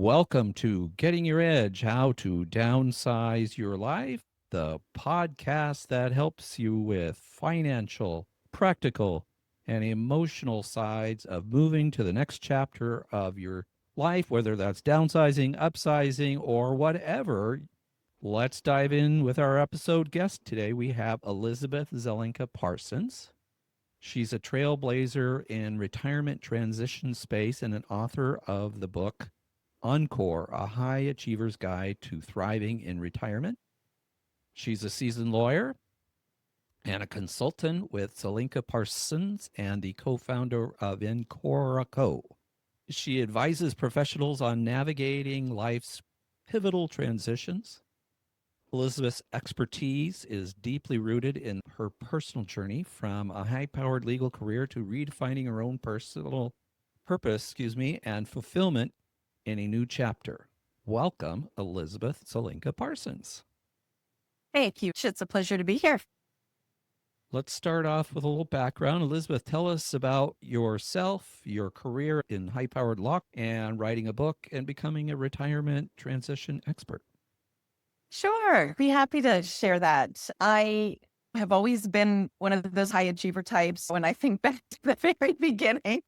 Welcome to Getting Your Edge, How to Downsize Your Life, the podcast that helps you with financial, practical, and emotional sides of moving to the next chapter of your life, whether that's downsizing, upsizing, or whatever. Let's dive in with our episode guest today. We have Elizabeth Zelinka Parsons. She's a trailblazer in retirement transition space and an author of the book Encore, a high achiever's guide to thriving in retirement. She's a seasoned lawyer and a consultant with Zelinka Parsons and the co-founder of Encore. She advises professionals on navigating life's pivotal transitions. Elizabeth's expertise is deeply rooted in her personal journey from a high-powered legal career to redefining her own personal purpose, and fulfillment in a new chapter. Welcome, Elizabeth Zelinka Parsons. Thank you. It's a pleasure to be here. Let's start off with a little background. Elizabeth, tell us about yourself, your career in high-powered law, and writing a book and becoming a retirement transition expert. Sure. Be happy to share that. I have always been one of those high achiever types. When I think back to the very beginning,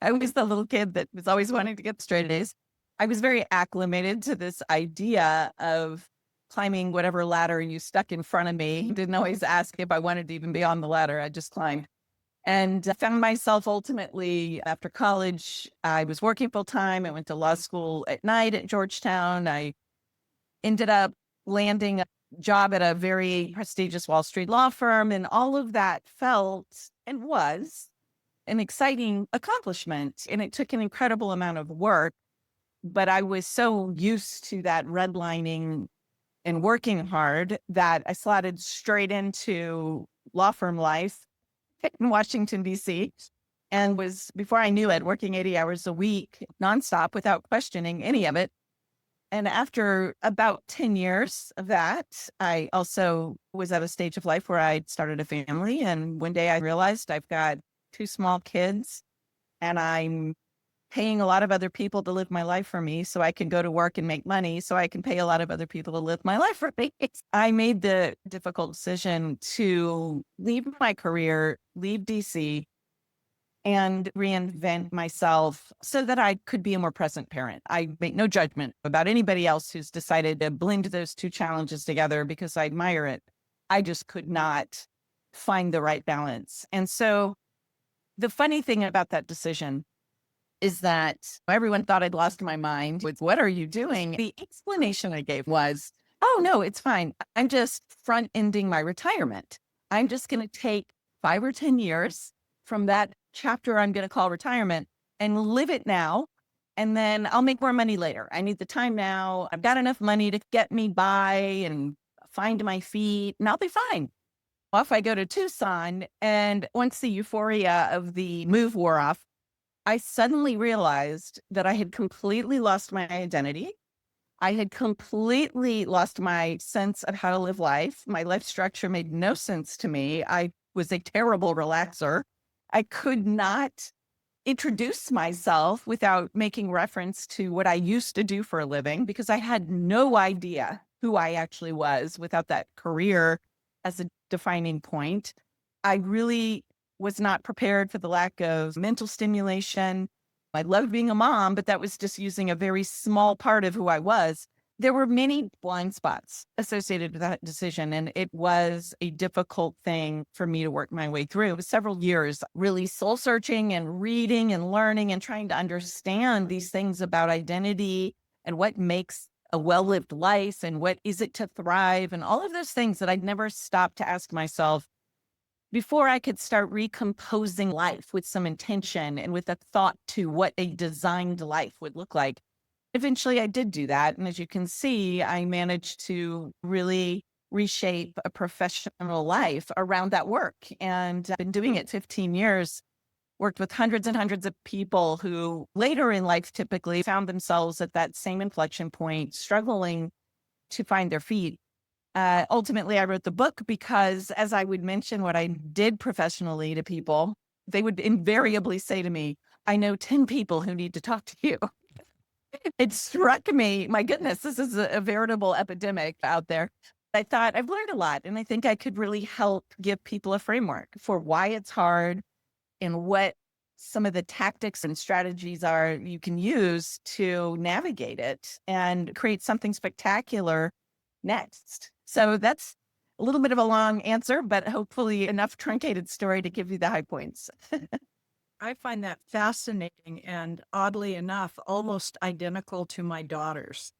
I was the little kid that was always wanting to get straight A's. I was very acclimated to this idea of climbing whatever ladder you stuck in front of me. Didn't always ask if I wanted to even be on the ladder. I just climbed. And I found myself ultimately after college, I was working full time. I went to law school at night at Georgetown. I ended up landing a job at a very prestigious Wall Street law firm. And all of that felt and was an exciting accomplishment. And it took an incredible amount of work. But I was so used to that redlining and working hard that I slotted straight into law firm life in Washington, D.C. and was, before I knew it, working 80 hours a week nonstop without questioning any of it. And after about 10 years of that, I also was at a stage of life where I started a family. And one day I realized I've got 2 small kids and I'm paying a lot of other people to live my life for me so I can go to work and make money so I can pay a lot of other people to live my life for me. I made the difficult decision to leave my career, leave DC, and reinvent myself so that I could be a more present parent. I make no judgment about anybody else who's decided to blend those 2 challenges together because I admire it. I just could not find the right balance. And so the funny thing about that decision is that everyone thought I'd lost my mind with, what are you doing? The explanation I gave was, oh, no, it's fine. I'm just front-ending my retirement. I'm just going to take 5 or 10 years from that chapter I'm going to call retirement and live it now. And then I'll make more money later. I need the time now. I've got enough money to get me by and find my feet, and I'll be fine. Off I go to Tucson. And once the euphoria of the move wore off, I suddenly realized that I had completely lost my identity. I had completely lost my sense of how to live life. My life structure made no sense to me. I was a terrible relaxer. I could not introduce myself without making reference to what I used to do for a living because I had no idea who I actually was without that career as a defining point. I really was not prepared for the lack of mental stimulation. I loved being a mom, but that was just using a very small part of who I was. There were many blind spots associated with that decision, and it was a difficult thing for me to work my way through. It was several years really soul searching and reading and learning and trying to understand these things about identity and what makes a well-lived life and what is it to thrive and all of those things that I'd never stopped to ask myself before I could start recomposing life with some intention and with a thought to what a designed life would look like. Eventually, I did do that. And as you can see, I managed to really reshape a professional life around that work. And I've been doing it 15 years, worked with hundreds and hundreds of people who later in life typically found themselves at that same inflection point, struggling to find their feet. Ultimately, I wrote the book because as I would mention what I did professionally to people, they would invariably say to me, I know 10 people who need to talk to you. It struck me, my goodness, this is a veritable epidemic out there. I thought I've learned a lot, and I think I could really help give people a framework for why it's hard and what some of the tactics and strategies are you can use to navigate it and create something spectacular next. So that's a little bit of a long answer, but hopefully enough truncated story to give you the high points. I find that fascinating and oddly enough, almost identical to my daughter's.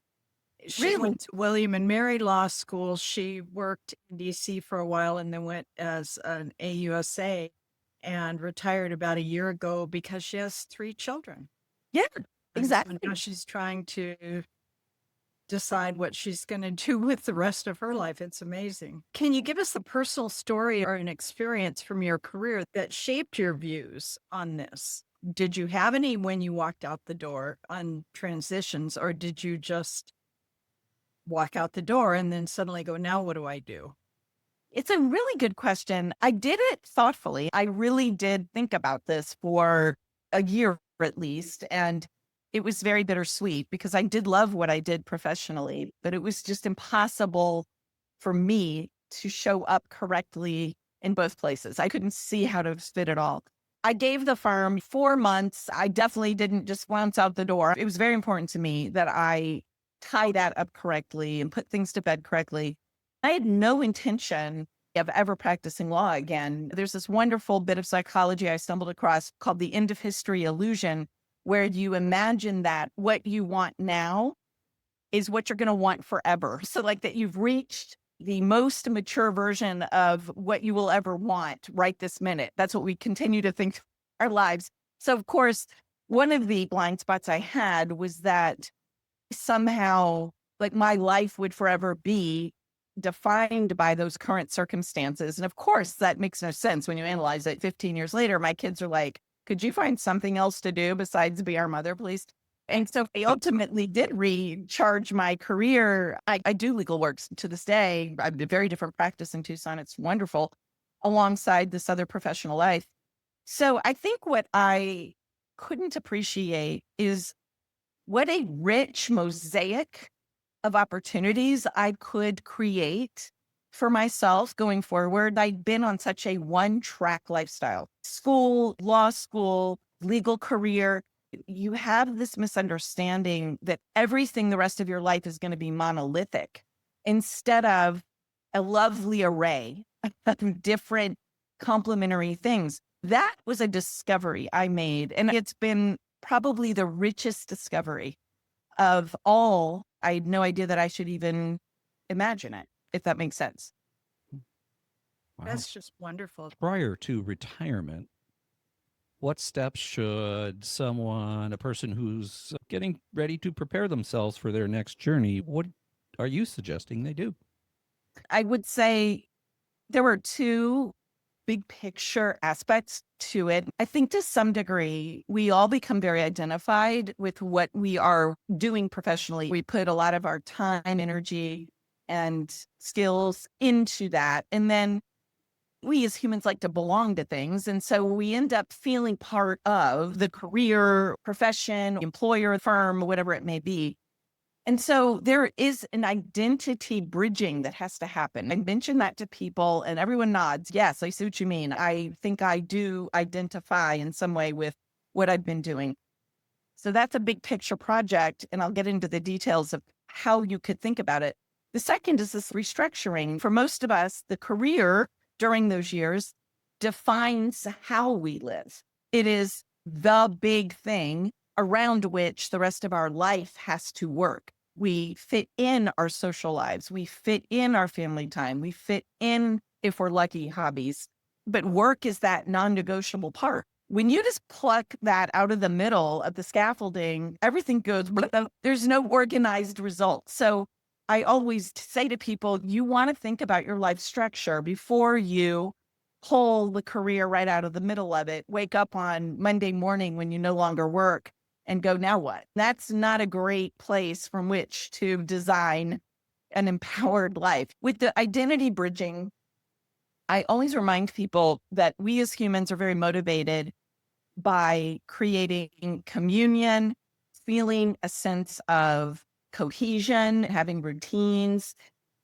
She Really? went to William and Mary Law School. She worked in DC for a while and then went as an AUSA and retired about a year ago because she has 3 children. Yeah, And exactly. so now she's trying to decide what she's going to do with the rest of her life. It's amazing. Can you give us a personal story or an experience from your career that shaped your views on this? Did you have any when you walked out the door on transitions, or did you just walk out the door and then suddenly go, now what do I do? It's a really good question. I did it thoughtfully. I really did think about this for a year at least. And it was very bittersweet because I did love what I did professionally, but it was just impossible for me to show up correctly in both places. I couldn't see how to fit it all. I gave the firm 4 months. I definitely didn't just bounce out the door. It was very important to me that I tie that up correctly and put things to bed correctly. I had no intention of ever practicing law again. There's this wonderful bit of psychology I stumbled across called the end of history illusion, where you imagine that what you want now is what you're going to want forever. So, like that you've reached the most mature version of what you will ever want right this minute. That's what we continue to think our lives. So, of course, one of the blind spots I had was that somehow like my life would forever be defined by those current circumstances. And of course, that makes no sense when you analyze it. 15 years later, my kids are like, could you find something else to do besides be our mother, please? And so I ultimately did recharge my career. I do legal works to this day. I have a very different practice in Tucson. It's wonderful alongside this other professional life. So I think what I couldn't appreciate is what a rich mosaic of opportunities I could create for myself going forward. I'd been on such a one-track lifestyle, school, law school, legal career. You have this misunderstanding that everything the rest of your life is going to be monolithic instead of a lovely array of different complementary things. That was a discovery I made, and it's been probably the richest discovery of all. I had no idea that I should even imagine it, if that makes sense. Wow. That's just wonderful. Prior to retirement, what steps should a person who's getting ready to prepare themselves for their next journey, what are you suggesting they do? I would say there were 2 big picture aspects to it. I think to some degree, we all become very identified with what we are doing professionally. We put a lot of our time, energy, and skills into that. And then we as humans like to belong to things. And so we end up feeling part of the career, profession, employer, firm, whatever it may be. And so there is an identity bridging that has to happen. I mention that to people and everyone nods. Yes, I see what you mean. I think I do identify in some way with what I've been doing. So that's a big picture project. And I'll get into the details of how you could think about it. The second is this restructuring. For most of us, the career during those years defines how we live. It is the big thing around which the rest of our life has to work. We fit in our social lives. We fit in our family time. We fit in, if we're lucky, hobbies. But work is that non-negotiable part. When you just pluck that out of the middle of the scaffolding, everything goes, there's no organized result. So I always say to people, you want to think about your life structure before you pull the career right out of the middle of it, wake up on Monday morning when you no longer work and go, now what? That's not a great place from which to design an empowered life. With the identity bridging, I always remind people that we as humans are very motivated by creating communion, feeling a sense of cohesion, having routines,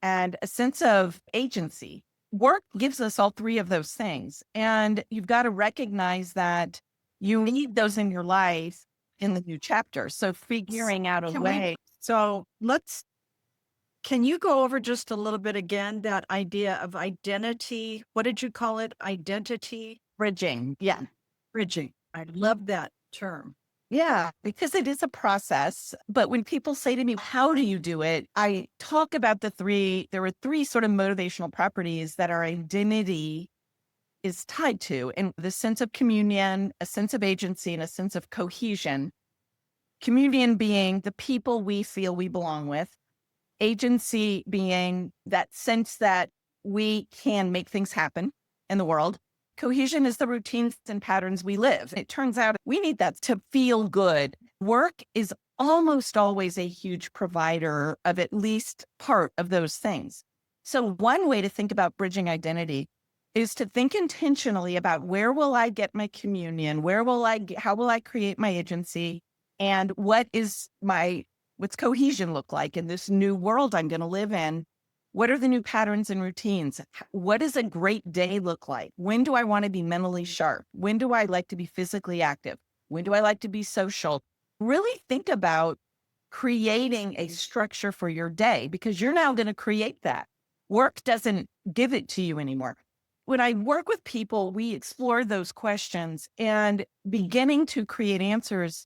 and a sense of agency. Work gives us all three of those things. And you've got to recognize that you need those in your life in the new chapter. So figuring out a way. So can you go over just a little bit again, that idea of identity? What did you call it? Identity Bridging. Yeah. bridging. I love that term. Yeah, because it is a process. But when people say to me, how do you do it? I talk about there were three sort of motivational properties that our identity is tied to, and the sense of communion, a sense of agency, and a sense of cohesion. Communion being the people we feel we belong with, agency being that sense that we can make things happen in the world. Cohesion is the routines and patterns we live. It turns out we need that to feel good. Work is almost always a huge provider of at least part of those things. So one way to think about bridging identity is to think intentionally about where will I get my communion? How will I create my agency? And what's cohesion look like in this new world I'm going to live in? What are the new patterns and routines? What does a great day look like? When do I want to be mentally sharp? When do I like to be physically active? When do I like to be social? Really think about creating a structure for your day, because you're now going to create that. Work doesn't give it to you anymore. When I work with people, we explore those questions, and beginning to create answers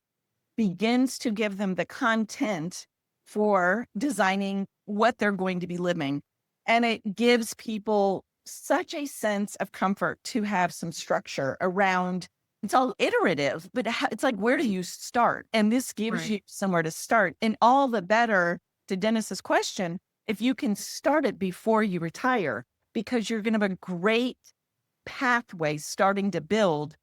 begins to give them the content for designing what they're going to be living. And it gives people such a sense of comfort to have some structure around. It's all iterative, but it's like, where do you start? And this gives you somewhere to start. And all the better, to Dennis's question, if you can start it before you retire, because you're going to have a great pathway starting to build,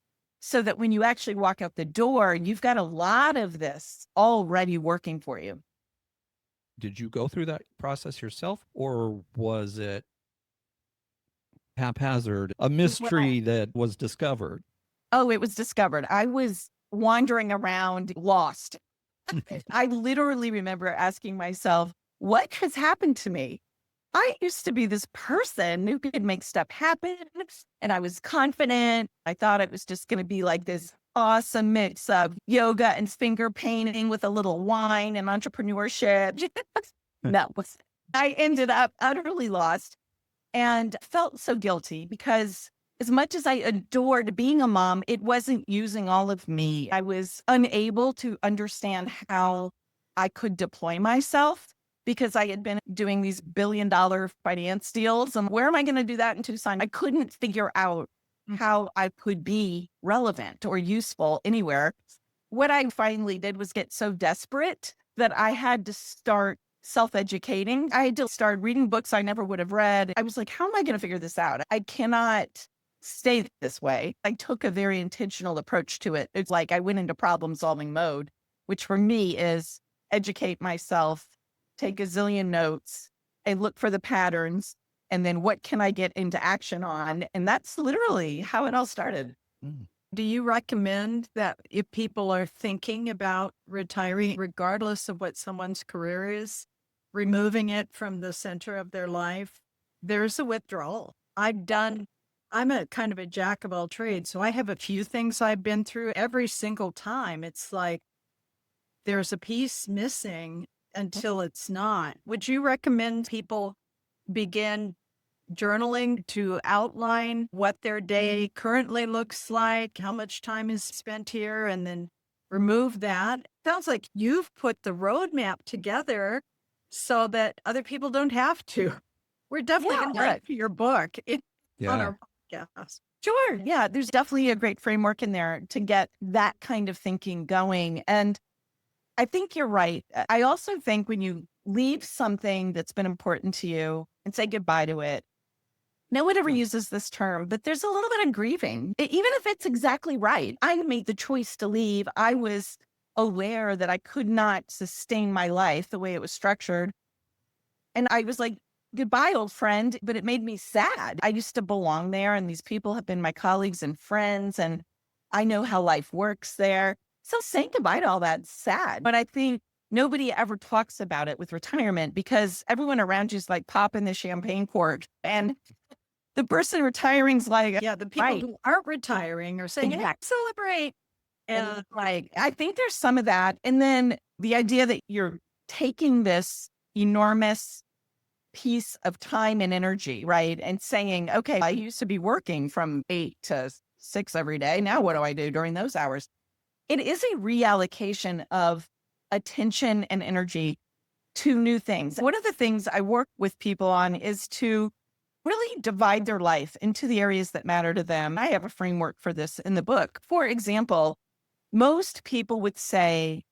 so that when you actually walk out the door, you've got a lot of this already working for you. Did you go through that process yourself, or was it haphazard, a mystery that was discovered? Oh, it was discovered. I was wandering around lost. I literally remember asking myself, what has happened to me? I used to be this person who could make stuff happen, and I was confident. I thought it was just going to be like this awesome mix of yoga and finger painting with a little wine and entrepreneurship. No, I ended up utterly lost and felt so guilty, because as much as I adored being a mom, it wasn't using all of me. I was unable to understand how I could deploy myself, because I had been doing these billion-dollar finance deals. And where am I going to do that in Tucson? I couldn't figure out how I could be relevant or useful anywhere. What I finally did was get so desperate that I had to start self-educating. I had to start reading books I never would have read. I was like, how am I going to figure this out? I cannot stay this way. I took a very intentional approach to it. It's like I went into problem-solving mode, which for me is educate myself, take a zillion notes, and look for the patterns, and then what can I get into action on? And that's literally how it all started. Do you recommend that if people are thinking about retiring, regardless of what someone's career is, removing it from the center of their life, there's a withdrawal? I'm a kind of a jack of all trades, so I have a few things I've been through. Every single time, it's like there's a piece missing until it's not. Would you recommend people begin journaling to outline what their day currently looks like, how much time is spent here, and then remove that? Sounds like you've put the roadmap together so that other people don't have to. We're definitely going to write for your book on our podcast. Sure. Yeah, there's definitely a great framework in there to get that kind of thinking going. And I think you're right. I also think when you leave something that's been important to you and say goodbye to it, no one ever uses this term, but there's a little bit of grieving, even if it's exactly right. I made the choice to leave. I was aware that I could not sustain my life the way it was structured. And I was like, goodbye, old friend. But it made me sad. I used to belong there, and these people have been my colleagues and friends, and I know how life works there. So saying goodbye to all that's sad. But I think nobody ever talks about it with retirement because everyone around you is like popping the champagne cork. And the person retiring's like, Yeah, the people right, who aren't retiring are saying, hey, exactly. celebrate. And like, I think there's some of that. And then the idea that you're taking this enormous piece of time and energy, right? And saying, okay, I used to be working from 8 to 6 every day. Now what do I do during those hours? It is a reallocation of attention and energy to new things. One of the things I work with people on is to really divide their life into the areas that matter to them. I have a framework for this in the book. For example, most people would say,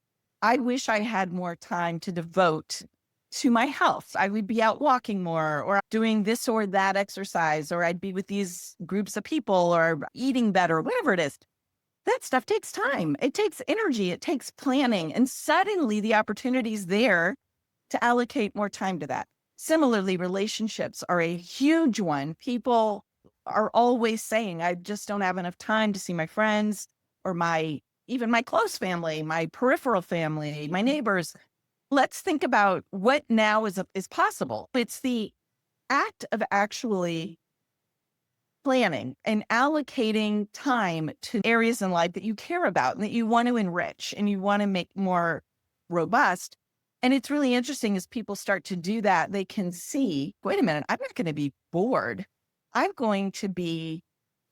I wish I had more time to devote to my health. I would be out walking more or doing this or that exercise, or I'd be with these groups of people or eating better, whatever it is. That stuff takes time. It takes energy. It takes planning. And suddenly the opportunity's there to allocate more time to that. Similarly, relationships are a huge one. People are always saying, I just don't have enough time to see my friends or even my close family, my peripheral family, my neighbors. Let's think about what now is possible. It's the act of actually planning and allocating time to areas in life that you care about and that you want to enrich and you want to make more robust. And it's really interesting as people start to do that, they can see, wait a minute, I'm not going to be bored. I'm going to be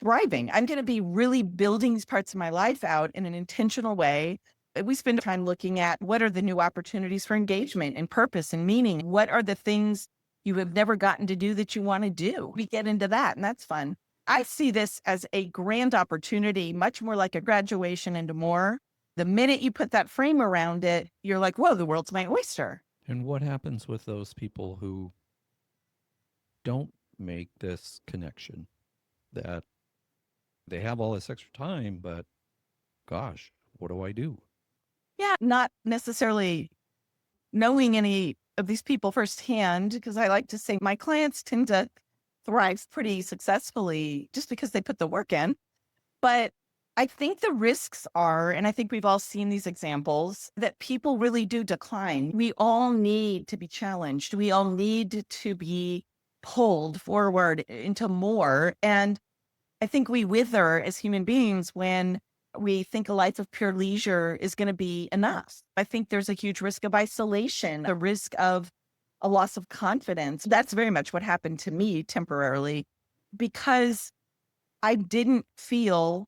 thriving. I'm going to be really building these parts of my life out in an intentional way. We spend time looking at what are the new opportunities for engagement and purpose and meaning. What are the things you have never gotten to do that you want to do? We get into that, and that's fun. I see this as a grand opportunity, much more like a graduation into more. The minute you put that frame around it, you're like, whoa, the world's my oyster. And what happens with those people who don't make this connection, that they have all this extra time, but gosh, what do I do? Yeah, not necessarily knowing any of these people firsthand, because I like to say my clients tend to thrive pretty successfully just because they put the work in. But I think the risks are, and I think we've all seen these examples, that people really do decline. We all need to be challenged. We all need to be pulled forward into more. And I think we wither as human beings when we think a life of pure leisure is going to be enough. I think there's a huge risk of isolation, a risk of a loss of confidence. That's very much what happened to me temporarily because I didn't feel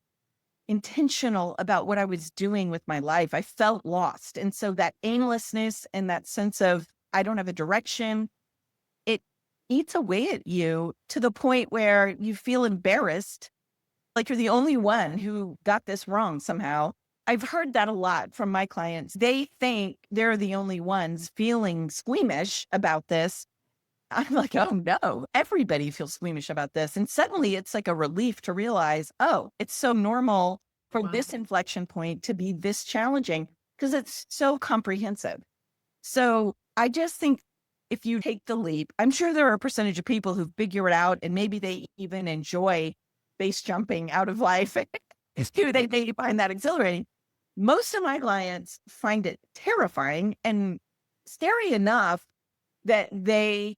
intentional about what I was doing with my life. I felt lost. And so that aimlessness and that sense of I don't have a direction, it eats away at you to the point where you feel embarrassed, like you're the only one who got this wrong somehow. I've heard that a lot from my clients. They think they're the only ones feeling squeamish about this. I'm like, oh no, everybody feels squeamish about this. And suddenly it's like a relief to realize, oh, it's so normal for this inflection point to be this challenging because it's so comprehensive. So I just think if you take the leap, I'm sure there are a percentage of people who figure it out and maybe they even enjoy base jumping out of life. They find that exhilarating. Most of my clients find it terrifying and scary enough that they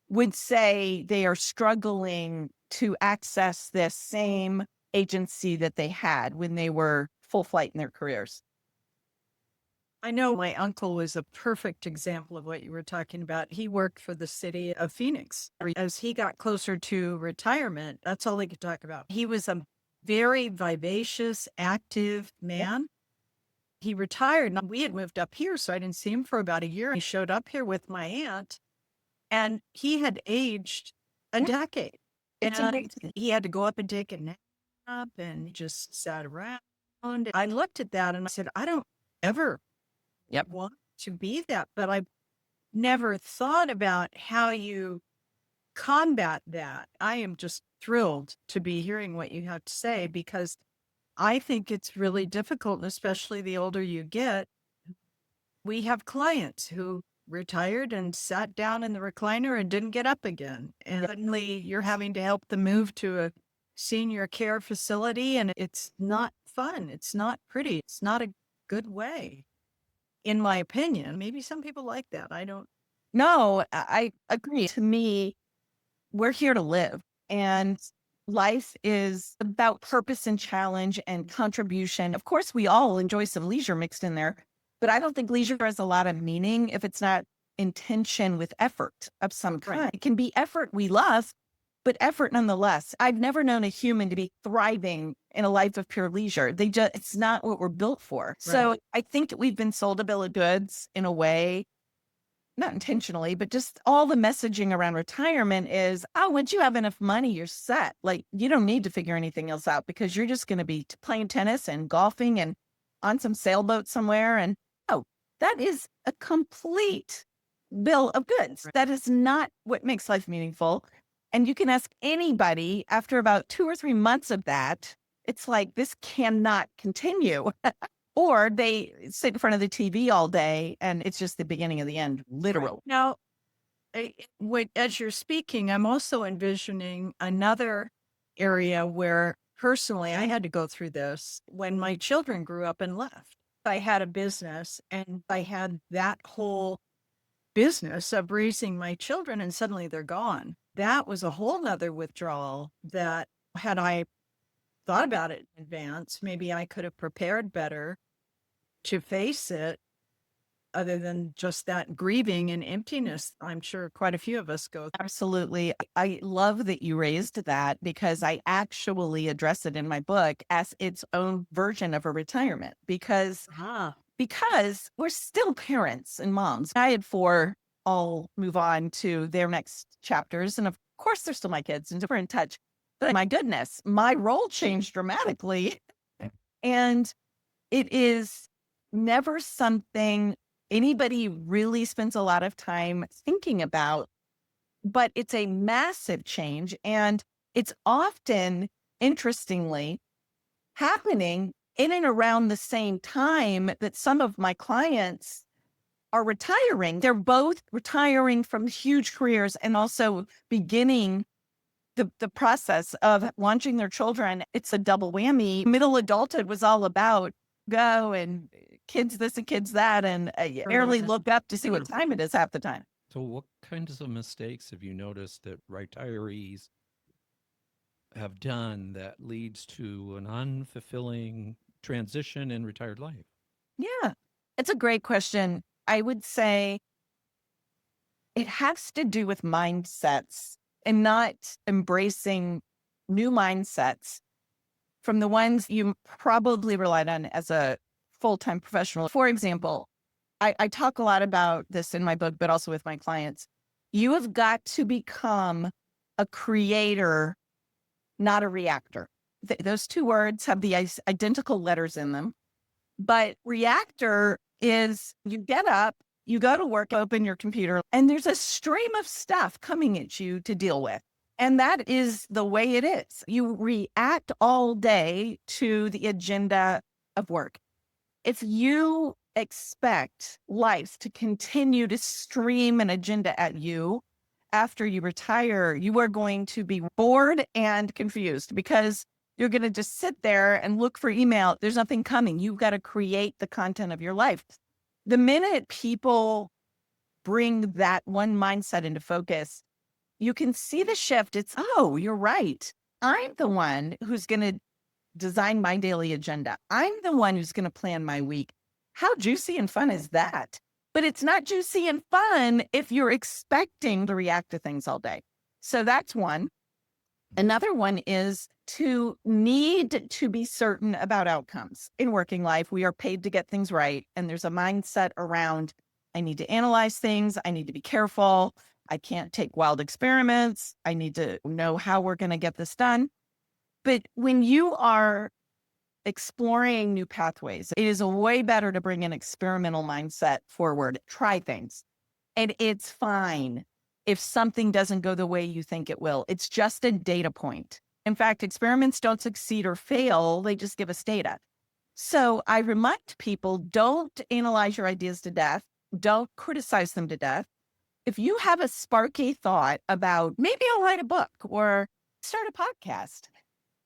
would say they are struggling to access this same agency that they had when they were full flight in their careers. I know my uncle was a perfect example of what you were talking about. He worked for the city of Phoenix. As he got closer to retirement, that's all he could talk about. He was a very vivacious, active man. He retired. And we had moved up here, so I didn't see him for about a year. He showed up here with my aunt, and he had aged a decade. It's And amazing. he had to go up and take a nap and just sat around. I looked at that and I said, I don't ever want to be that, but I've never thought about how you combat that. I am just thrilled to be hearing what you have to say because I think it's really difficult, and especially the older you get. We have clients who retired and sat down in the recliner and didn't get up again. And suddenly you're having to help them move to a senior care facility, and it's not fun. It's not pretty. It's not a good way, in my opinion. Maybe some people like that. I don't. No, I agree. To me, we're here to live, and life is about purpose and challenge and contribution. Of course, we all enjoy some leisure mixed in there, but I don't think leisure has a lot of meaning if it's not intention with effort of some kind. Right. It can be effort we love, but effort nonetheless. I've never known a human to be thriving in a life of pure leisure. It's not what we're built for. So I think we've been sold a bill of goods in a way, not intentionally, but just all the messaging around retirement is, oh, once you have enough money, you're set. Like, you don't need to figure anything else out because you're just going to be playing tennis and golfing and on some sailboat somewhere. And oh, that is a complete bill of goods. Right. That is not what makes life meaningful. And you can ask anybody after about 2 or 3 months of that, it's like, this cannot continue. Or they sit in front of the TV all day and it's just the beginning of the end, literal. Now, as you're speaking, I'm also envisioning another area where personally I had to go through this when my children grew up and left. I had a business and I had that whole business of raising my children, and suddenly they're gone. That was a whole nother withdrawal that, had I thought about it in advance, maybe I could have prepared better to face it, other than just that grieving and emptiness I'm sure quite a few of us go through. Absolutely. I love that you raised that because I actually address it in my book as its own version of a retirement because we're still parents and moms. I had 4 all move on to their next chapters. And of course, they're still my kids and we're in touch. But my goodness, my role changed dramatically. And it is never something anybody really spends a lot of time thinking about, but it's a massive change. And it's often, interestingly, happening in and around the same time that some of my clients are retiring. They're both retiring from huge careers and also beginning the process of launching their children. It's a double whammy. Middle adulthood was all about go and kids this and kids that, and I barely look up to see what time it is half the time. So what kinds of mistakes have you noticed that retirees have done that leads to an unfulfilling transition in retired life? Yeah, it's a great question. I would say it has to do with mindsets and not embracing new mindsets from the ones you probably relied on as a full-time professional. For example, I talk a lot about this in my book, but also with my clients. You have got to become a creator, not a reactor. Those 2 words have the identical letters in them. But reactor is you get up, you go to work, open your computer, and there's a stream of stuff coming at you to deal with. And that is the way it is. You react all day to the agenda of work. If you expect life to continue to stream an agenda at you after you retire, you are going to be bored and confused because you're going to just sit there and look for email. There's nothing coming. You've got to create the content of your life. The minute people bring that one mindset into focus, you can see the shift. It's, oh, you're right. I'm the one who's going to design my daily agenda. I'm the one who's going to plan my week. How juicy and fun is that? But it's not juicy and fun if you're expecting to react to things all day. So that's one. Another one is to need to be certain about outcomes. In working life, we are paid to get things right. And there's a mindset around, I need to analyze things. I need to be careful. I can't take wild experiments. I need to know how we're going to get this done. But when you are exploring new pathways, it is way better to bring an experimental mindset forward. Try things. And it's fine if something doesn't go the way you think it will. It's just a data point. In fact, experiments don't succeed or fail. They just give us data. So I remind people, don't analyze your ideas to death. Don't criticize them to death. If you have a sparky thought about maybe I'll write a book or start a podcast,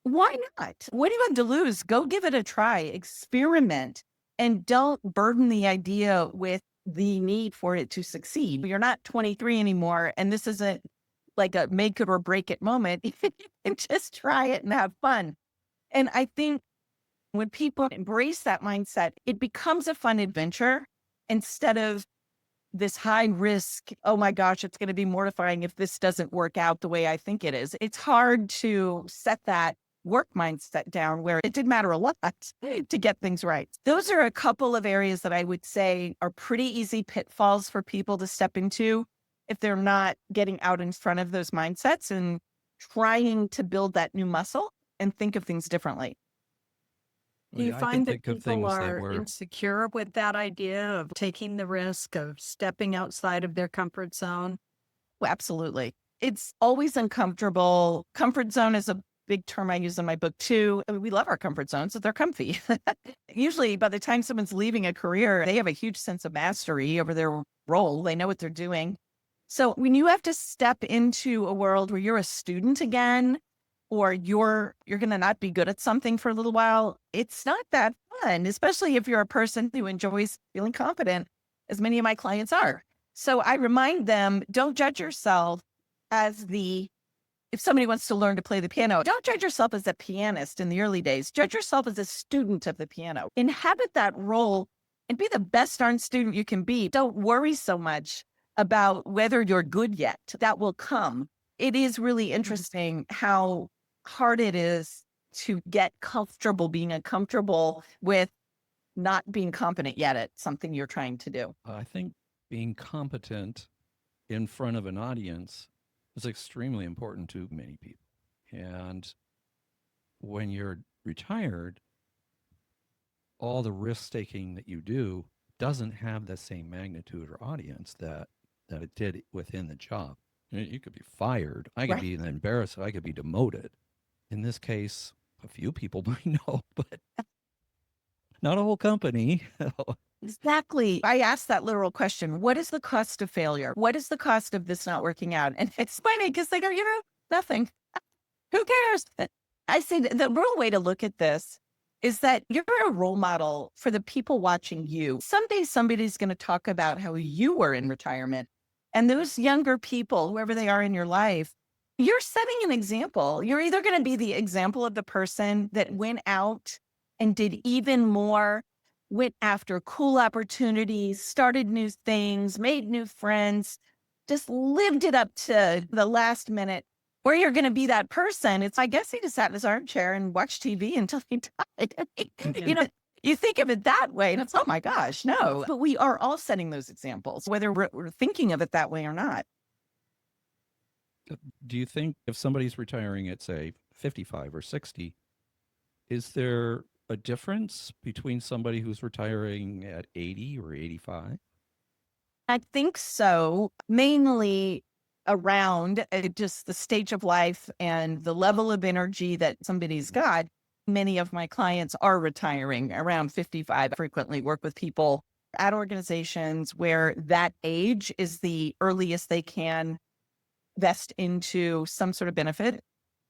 why not? What do you have to lose? Go give it a try, experiment, And don't burden the idea with the need for it to succeed. You're not 23 anymore, and this isn't like a make it or break it moment. You can just try it and have fun. And I think when people embrace that mindset, it becomes a fun adventure instead of this high risk, oh my gosh, it's going to be mortifying if this doesn't work out the way I think it is. It's hard to set that work mindset down where it did matter a lot to get things right. Those are a couple of areas that I would say are pretty easy pitfalls for people to step into if they're not getting out in front of those mindsets and trying to build that new muscle and think of things differently. Do you I can find that think of people things that are were insecure with that idea of taking the risk of stepping outside of their comfort zone? Oh, absolutely. It's always uncomfortable. Comfort zone is a big term I use in my book too. I mean, we love our comfort zones, so they're comfy. Usually by the time someone's leaving a career, they have a huge sense of mastery over their role. They know what they're doing. So when you have to step into a world where you're a student again, or you're going to not be good at something for a little while, it's not that fun, especially if you're a person who enjoys feeling confident, as many of my clients are. So I remind them, don't judge yourself as if somebody wants to learn to play the piano, don't judge yourself as a pianist in the early days. Judge yourself as a student of the piano. Inhabit that role and be the best darn student you can be. Don't worry so much about whether you're good yet. That will come. It is really interesting how hard it is to get comfortable being uncomfortable with not being competent yet at something you're trying to do. I think being competent in front of an audience is extremely important to many people. And when you're retired, all the risk taking that you do doesn't have the same magnitude or audience that it did within the job. You could be fired. I could Right. be embarrassed. I could be demoted. In this case, a few people might know, but not a whole company. Exactly. I asked that literal question. What is the cost of failure? What is the cost of this not working out? And it's funny because they go, nothing. Who cares? I say the real way to look at this is that you're a role model for the people watching you. Someday somebody's going to talk about how you were in retirement. And those younger people, whoever they are in your life, you're setting an example. You're either going to be the example of the person that went out and did even more, went after cool opportunities, started new things, made new friends, just lived it up to the last minute, or you're going to be that person. I guess he just sat in his armchair and watched TV until he died. You think of it that way and it's, oh my gosh, no. But we are all setting those examples, whether we're thinking of it that way or not. Do you think if somebody's retiring at, say, 55 or 60, is there a difference between somebody who's retiring at 80 or 85? I think so, mainly around just the stage of life and the level of energy that somebody's got. Many of my clients are retiring around 55. I frequently work with people at organizations where that age is the earliest they can vest into some sort of benefit.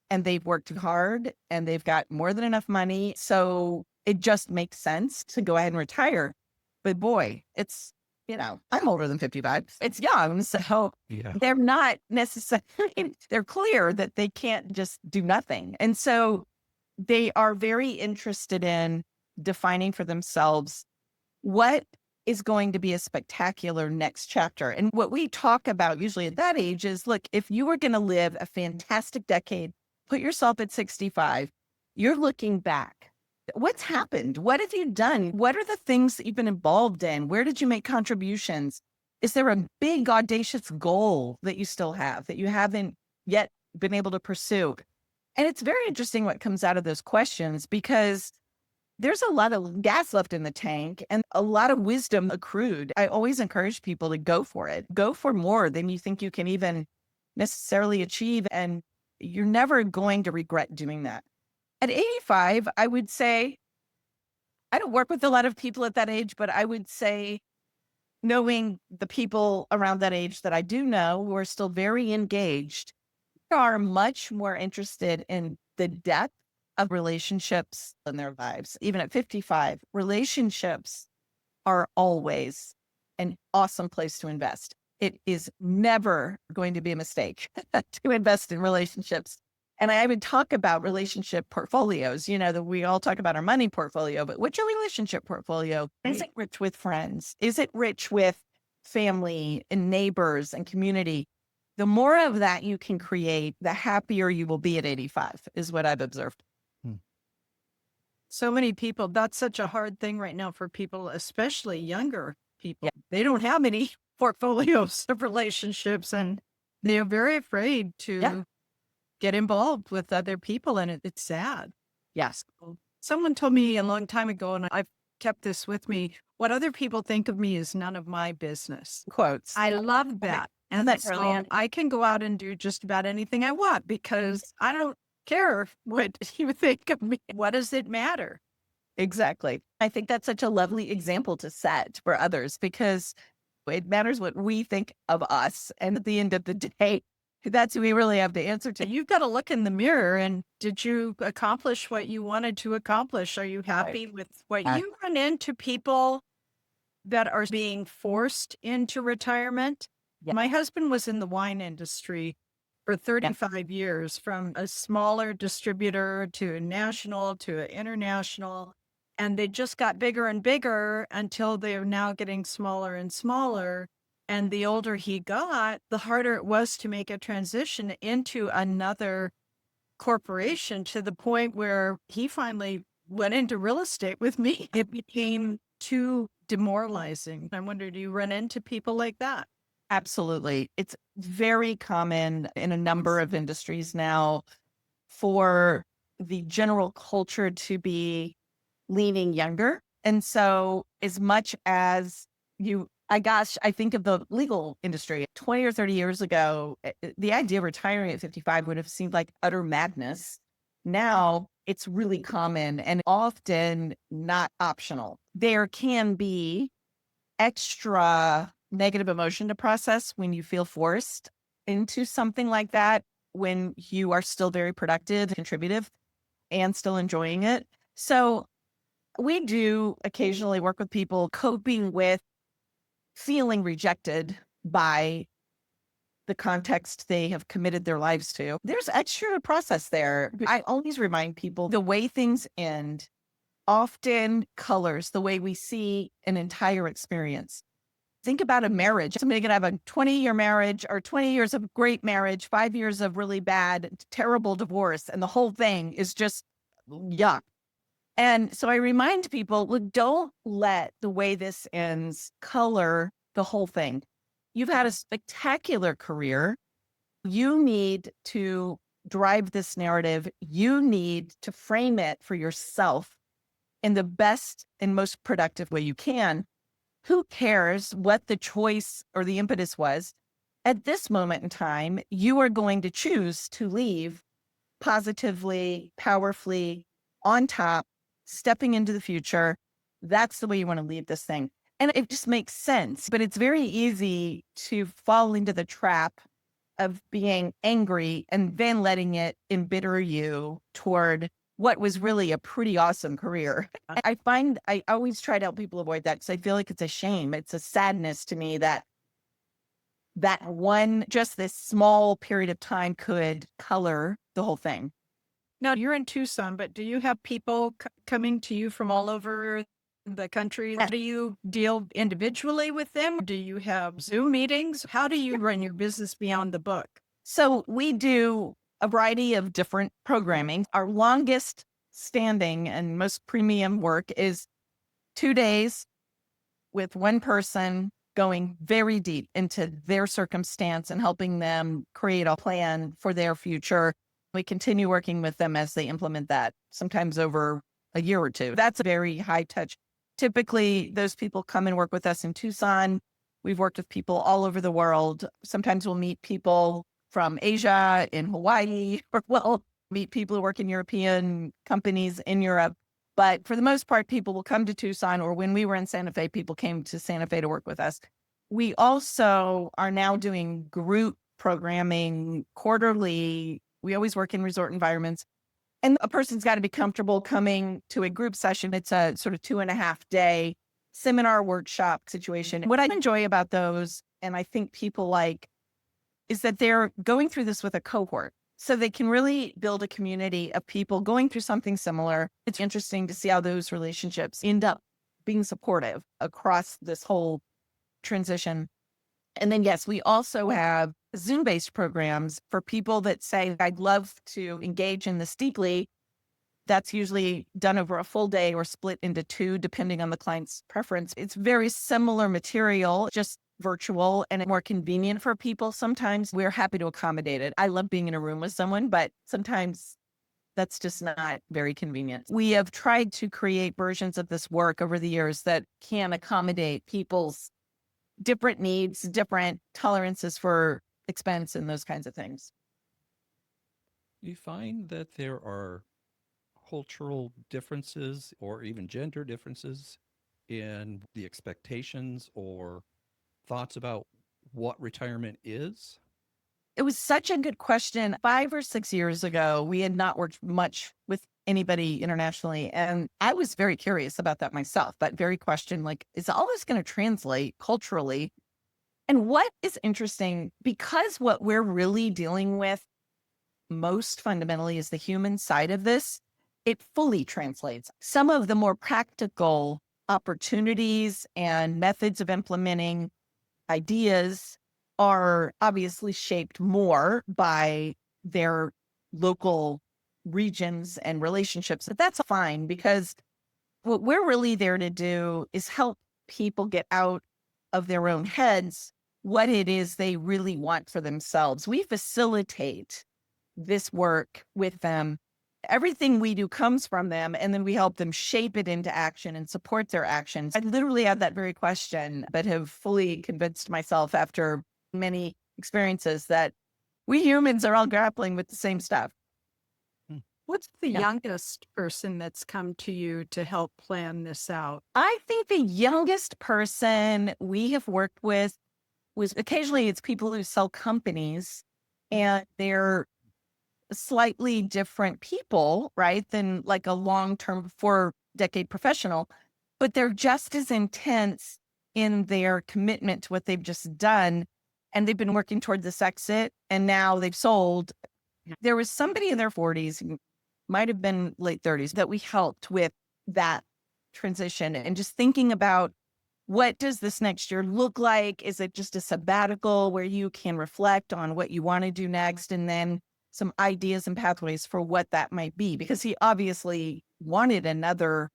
And they've worked hard and they've got more than enough money. So it just makes sense to go ahead and retire. But boy, it's, I'm older than 55. It's young. So Yeah. they're not necessarily, they're clear that they can't just do nothing. And so they are very interested in defining for themselves what is going to be a spectacular next chapter. And what we talk about usually at that age is, look, if you were going to live a fantastic decade, put yourself at 65, you're looking back. What's happened? What have you done? What are the things that you've been involved in? Where did you make contributions? Is there a big, audacious goal that you still have that you haven't yet been able to pursue? And it's very interesting what comes out of those questions because there's a lot of gas left in the tank and a lot of wisdom accrued. I always encourage people to go for it. Go for more than you think you can even necessarily achieve. And you're never going to regret doing that. At 85, I would say, I don't work with a lot of people at that age, but I would say, knowing the people around that age that I do know who are still very engaged, are much more interested in the depth of relationships in their lives. Even at 55, relationships are always an awesome place to invest. It is never going to be a mistake to invest in relationships. And I would talk about relationship portfolios, that we all talk about our money portfolio, but what's your relationship portfolio? Is it rich with friends? Is it rich with family and neighbors and community? The more of that you can create, the happier you will be at 85, is what I've observed. So many people, that's such a hard thing right now for people, especially younger people. Yeah. They don't have any portfolios of relationships and they're very afraid to get involved with other people. And it's sad. Yes. Someone told me a long time ago, and I've kept this with me, what other people think of me is none of my business. Quotes. I love that. And That's so brilliant. I can go out and do just about anything I want because I don't care what you think of me. What does it matter? Exactly. I think that's such a lovely example to set for others because it matters what we think of us. And at the end of the day, that's who we really have to answer to. You've got to look in the mirror and did you accomplish what you wanted to accomplish? Are you happy with what you run into people that are being forced into retirement? Yeah. My husband was in the wine industry for 35 years, from a smaller distributor to a national to an international. And they just got bigger and bigger until they're now getting smaller and smaller. And the older he got, the harder it was to make a transition into another corporation, to the point where he finally went into real estate with me. It became too demoralizing. I wonder, do you run into people like that? Absolutely. It's very common in a number of industries now for the general culture to be leaning younger. And so as much as I think of the legal industry 20 or 30 years ago, the idea of retiring at 55 would have seemed like utter madness. Now it's really common and often not optional. There can be extra negative emotion to process when you feel forced into something like that, when you are still very productive, contributive, and still enjoying it. So we do occasionally work with people coping with feeling rejected by the context they have committed their lives to. There's extra process there. I always remind people the way things end often colors the way we see an entire experience. Think about a marriage. Somebody can have a 20-year marriage or 20 years of great marriage, 5 years of really bad, terrible divorce, and the whole thing is just yuck. And so I remind people, look, don't let the way this ends color the whole thing. You've had a spectacular career. You need to drive this narrative. You need to frame it for yourself in the best and most productive way you can. Who cares what the choice or the impetus was? At this moment in time, you are going to choose to leave positively, powerfully, on top, stepping into the future. That's the way you want to leave this thing. And it just makes sense. But it's very easy to fall into the trap of being angry and then letting it embitter you toward what was really a pretty awesome career. I find I always try to help people avoid that because I feel like it's a shame. It's a sadness to me that just this small period of time could color the whole thing. Now, you're in Tucson, but do you have people coming to you from all over the country? How do you deal individually with them? Do you have Zoom meetings? How do you run your business beyond the book? So we do a variety of different programming. Our longest standing and most premium work is 2 days with one person going very deep into their circumstance and helping them create a plan for their future. We continue working with them as they implement that, sometimes over a year or two. That's a very high touch. Typically, those people come and work with us in Tucson. We've worked with people all over the world. Sometimes we'll meet people from Asia, in Hawaii, or we'll meet people who work in European companies in Europe. But for the most part, people will come to Tucson, or when we were in Santa Fe, people came to Santa Fe to work with us. We also are now doing group programming quarterly. We always work in resort environments. And a person's got to be comfortable coming to a group session. It's a sort of 2.5 day seminar workshop situation. What I enjoy about those, and I think people like, is that they're going through this with a cohort. So they can really build a community of people going through something similar. It's interesting to see how those relationships end up being supportive across this whole transition. And then, yes, we also have Zoom-based programs for people that say, I'd love to engage in this deeply. That's usually done over a full day or split into two, depending on the client's preference. It's very similar material, just virtual and more convenient for people. Sometimes we're happy to accommodate it. I love being in a room with someone, but sometimes that's just not very convenient. We have tried to create versions of this work over the years that can accommodate people's different needs, different tolerances for expense and those kinds of things. You find that there are cultural differences or even gender differences in the expectations or thoughts about what retirement is? It was such a good question. 5 or 6 years ago, we had not worked much with anybody internationally. And I was very curious about that myself, that very question, like, is all this going to translate culturally? And what is interesting, because what we're really dealing with most fundamentally is the human side of this, it fully translates. Some of the more practical opportunities and methods of implementing ideas are obviously shaped more by their local regions and relationships. But that's fine, because what we're really there to do is help people get out of their own heads what it is they really want for themselves. We facilitate this work with them. Everything we do comes from them, and then we help them shape it into action and support their actions. I literally had that very question, but have fully convinced myself after many experiences that we humans are all grappling with the same stuff. What's the Yeah. youngest person that's come to you to help plan this out? I think the youngest person we have worked with was, occasionally it's people who sell companies, and they're slightly different people, right, than like a long-term 4-decade professional, but they're just as intense in their commitment to what they've just done. And they've been working toward this exit, and now they've sold. There was somebody in their 40s, who might have been late 30s, that we helped with that transition and just thinking about, what does this next year look like? Is it just a sabbatical where you can reflect on what you want to do next, and then some ideas and pathways for what that might be? Because he obviously wanted another.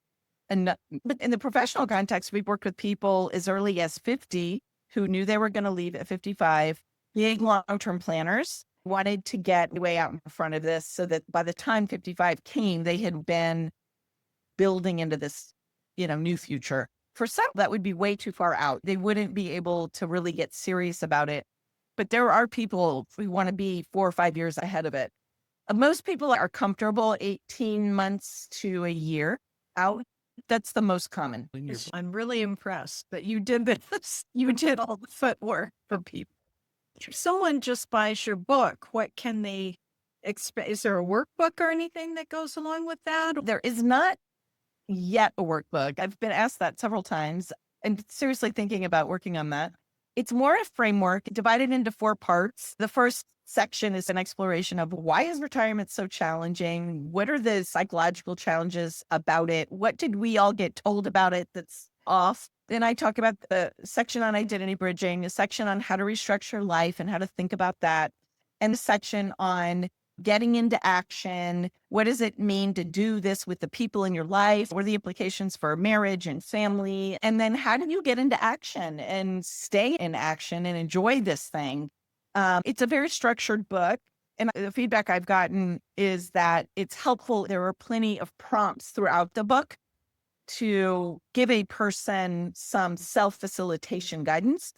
But in the professional context, we've worked with people as early as 50 who knew they were going to leave at 55, big long-term planners, wanted to get way out in front of this so that by the time 55 came, they had been building into this, new future. For some, that would be way too far out. They wouldn't be able to really get serious about it. But there are people who want to be 4 or 5 years ahead of it. Most people are comfortable 18 months to a year out. That's the most common. I'm really impressed that you did this. You did all the footwork for people. If someone just buys your book, what can they expect? Is there a workbook or anything that goes along with that? There is not yet a workbook. I've been asked that several times and seriously thinking about working on that. It's more a framework divided into 4 parts. The first section is an exploration of, why is retirement so challenging? What are the psychological challenges about it? What did we all get told about it that's off? Then I talk about the section on identity bridging, a section on how to restructure life and how to think about that, and the section on getting into action. What does it mean to do this with the people in your life? What are the implications for marriage and family? And then how do you get into action and stay in action and enjoy this thing? It's a very structured book. And the feedback I've gotten is that it's helpful. There are plenty of prompts throughout the book to give a person some self-facilitation guidance.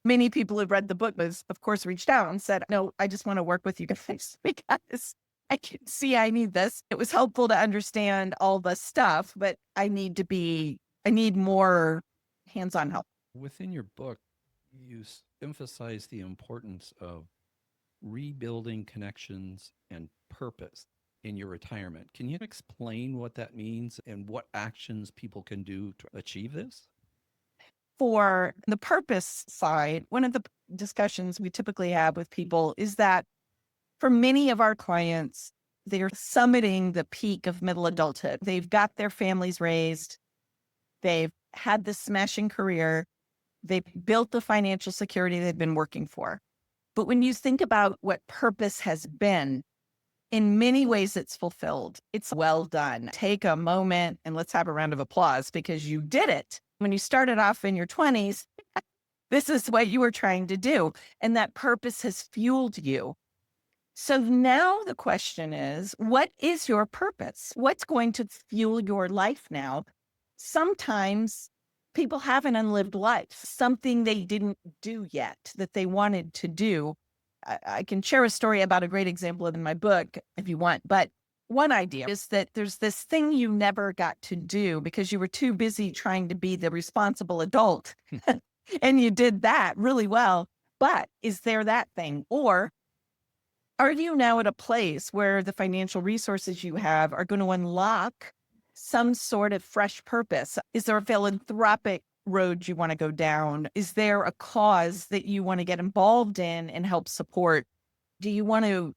Many people who've read the book has, of course, reached out and said, no, I just want to work with you guys because I can see I need this. It was helpful to understand all the stuff, but I need more hands-on help. Within your book, you emphasize the importance of rebuilding connections and purpose in your retirement. Can you explain what that means and what actions people can do to achieve this? For the purpose side, one of the discussions we typically have with people is that for many of our clients, they're summiting the peak of middle adulthood. They've got their families raised. They've had this smashing career. They've built the financial security they've been working for. But when you think about what purpose has been, in many ways it's fulfilled. It's well done. Take a moment and let's have a round of applause because you did it. When you started off in your 20s, this is what you were trying to do. And that purpose has fueled you. So now the question is, what is your purpose? What's going to fuel your life now? Sometimes people have an unlived life, something they didn't do yet that they wanted to do. I can share a story about a great example in my book if you want, but one idea is that there's this thing you never got to do because you were too busy trying to be the responsible adult. And you did that really well. But is there that thing? Or are you now at a place where the financial resources you have are going to unlock some sort of fresh purpose? Is there a philanthropic road you want to go down? Is there a cause that you want to get involved in and help support? Do you want to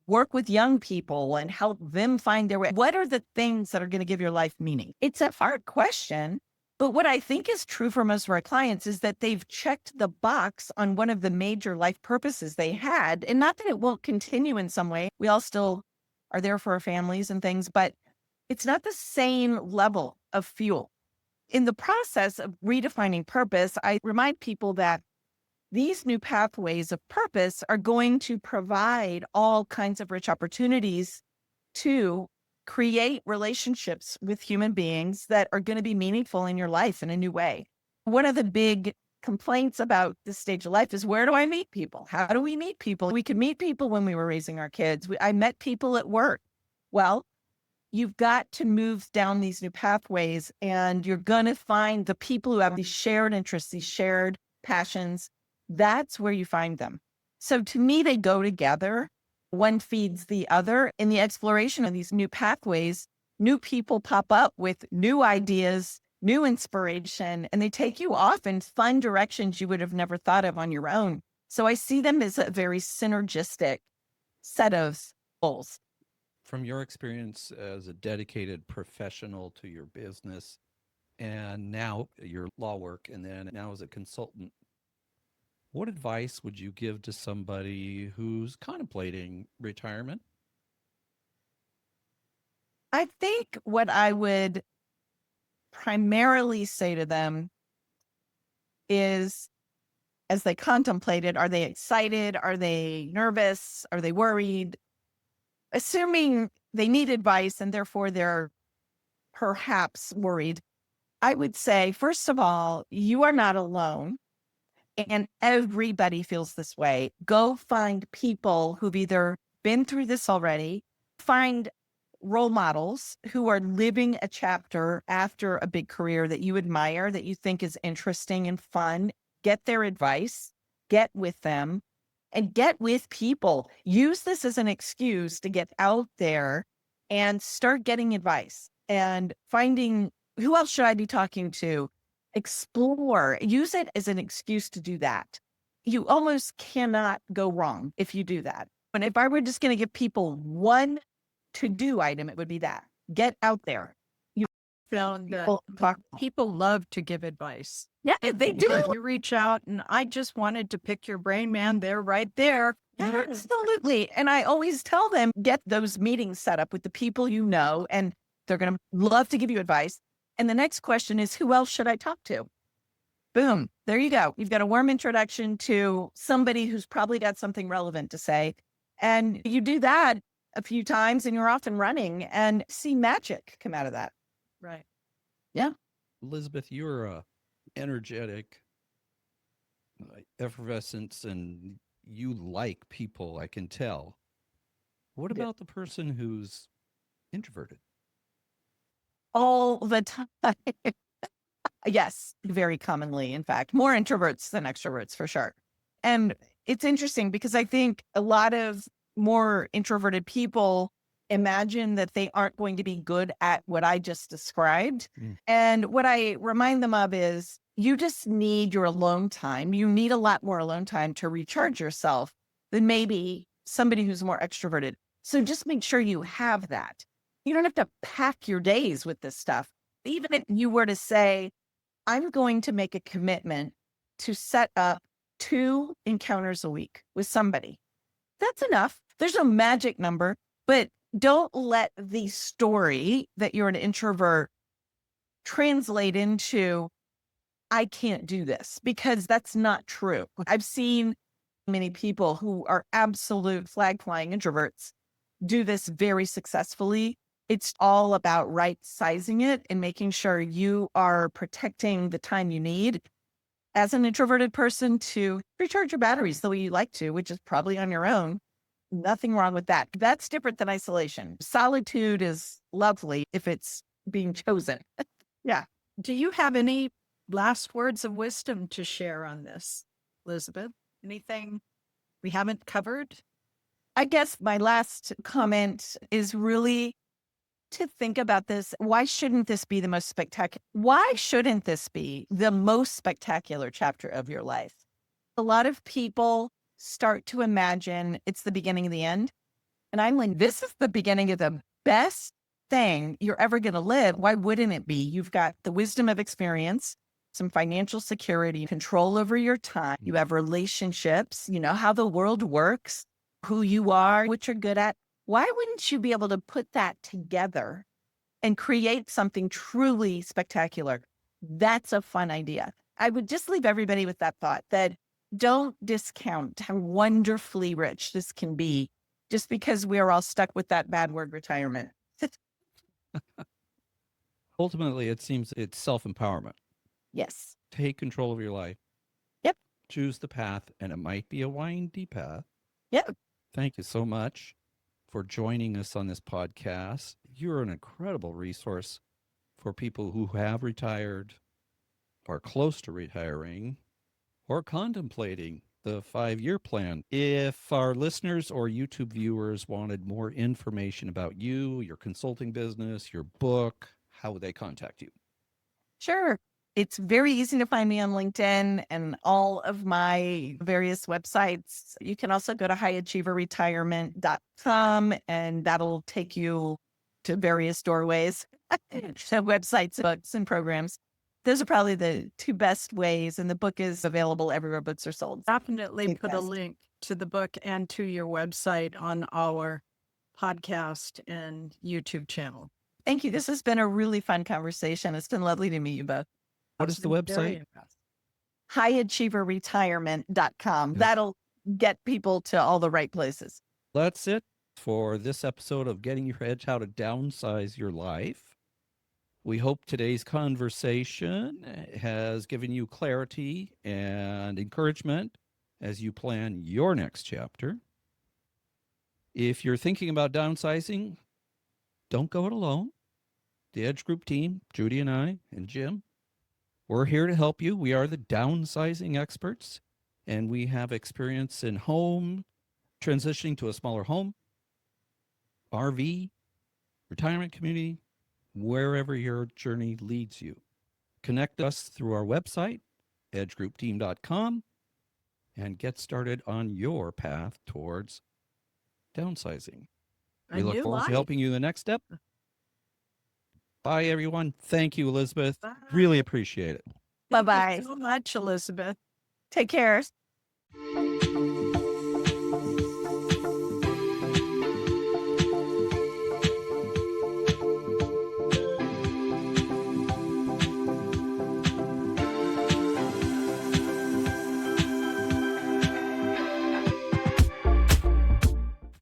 work with young people and help them find their way? What are the things that are going to give your life meaning? It's a hard question. But what I think is true for most of our clients is that they've checked the box on one of the major life purposes they had. And not that it won't continue in some way. We all still are there for our families and things, but it's not the same level of fuel. In the process of redefining purpose, I remind people that these new pathways of purpose are going to provide all kinds of rich opportunities to create relationships with human beings that are going to be meaningful in your life in a new way. One of the big complaints about this stage of life is, where do I meet people? How do we meet people? We could meet people when we were raising our kids. I met people at work. Well, you've got to move down these new pathways and you're going to find the people who have these shared interests, these shared passions. That's where you find them. So to me, they go together. One feeds the other. In the exploration of these new pathways, new people pop up with new ideas, new inspiration, and they take you off in fun directions you would have never thought of on your own. So I see them as a very synergistic set of goals. From your experience as a dedicated professional to your business and now your law work, and then now as a consultant, what advice would you give to somebody who's contemplating retirement? I think what I would primarily say to them is, as they contemplate it, are they excited? Are they nervous? Are they worried? Assuming they need advice and therefore they're perhaps worried, I would say, first of all, you are not alone. And everybody feels this way. Go find people who've either been through this already, find role models who are living a chapter after a big career that you admire, that you think is interesting and fun. Get their advice, get with them, and get with people. Use this as an excuse to get out there and start getting advice and finding, who else should I be talking to? Explore, use it as an excuse to do that. You almost cannot go wrong if you do that. And if I were just going to give people one to-do item, it would be that. Get out there. You Found that talk. people love to give advice. Yeah, they do. You reach out and I just wanted to pick your brain, man. They're right there. Absolutely. And I always tell them, get those meetings set up with the people you know, and they're going to love to give you advice. And the next question is, who else should I talk to? Boom. There you go. You've got a warm introduction to somebody who's probably got something relevant to say. And you do that a few times and you're off and running and see magic come out of that. Right. Yeah. Elizabeth, you're a energetic, effervescence, and you like people, I can tell. What about the person who's introverted? All the time. Yes, very commonly, in fact, more introverts than extroverts for sure. And it's interesting because I think a lot of more introverted people imagine that they aren't going to be good at what I just described. Mm. And what I remind them of is you just need your alone time. You need a lot more alone time to recharge yourself than maybe somebody who's more extroverted. So just make sure you have that. You don't have to pack your days with this stuff. Even if you were to say, I'm going to make a commitment to set up 2 encounters a week with somebody. That's enough. There's no magic number, but don't let the story that you're an introvert translate into, I can't do this, because that's not true. I've seen many people who are absolute flag flying introverts do this very successfully. It's all about right sizing it and making sure you are protecting the time you need as an introverted person to recharge your batteries the way you like to, which is probably on your own. Nothing wrong with that. That's different than isolation. Solitude is lovely if it's being chosen. Yeah. Do you have any last words of wisdom to share on this, Elizabeth? Anything we haven't covered? I guess my last comment is really to think about this. Why shouldn't this be the most spectacular? Why shouldn't this be the most spectacular chapter of your life? A lot of people start to imagine it's the beginning of the end. And I'm like, this is the beginning of the best thing you're ever going to live. Why wouldn't it be? You've got the wisdom of experience, some financial security, control over your time. You have relationships, you know how the world works, who you are, what you're good at. Why wouldn't you be able to put that together and create something truly spectacular? That's a fun idea. I would just leave everybody with that thought, that don't discount how wonderfully rich this can be just because we're all stuck with that bad word, retirement. Ultimately, it seems it's self-empowerment. Yes. Take control of your life. Yep. Choose the path, and it might be a windy path. Yep. Thank you so much for joining us on this podcast. You're an incredible resource for people who have retired, are close to retiring, or contemplating the 5-year plan. If our listeners or YouTube viewers wanted more information about you, your consulting business, your book, how would they contact you? Sure. It's very easy to find me on LinkedIn and all of my various websites. You can also go to highachieverretirement.com and that'll take you to various doorways, so websites, books, and programs. Those are probably the 2 best ways. And the book is available everywhere books are sold. Definitely put a Yes. link to the book and to your website on our podcast and YouTube channel. Thank you. This has been a really fun conversation. It's been lovely to meet you both. What is the website? highachieverretirement.com. Yes. That'll get people to all the right places. That's it for this episode of Getting Your Edge, How to Downsize Your Life. We hope today's conversation has given you clarity and encouragement as you plan your next chapter. If you're thinking about downsizing, don't go it alone. The Edge Group team, Judy and I and Jim, we're here to help you. We are the downsizing experts, and we have experience in home, transitioning to a smaller home, RV, retirement community, wherever your journey leads you. Connect us through our website, edgegroupteam.com, and get started on your path towards downsizing. We look forward to helping you in the next step. Bye, everyone. Thank you, Elizabeth. Bye. Really appreciate it. Bye-bye. Thank you so much, Elizabeth. Take care.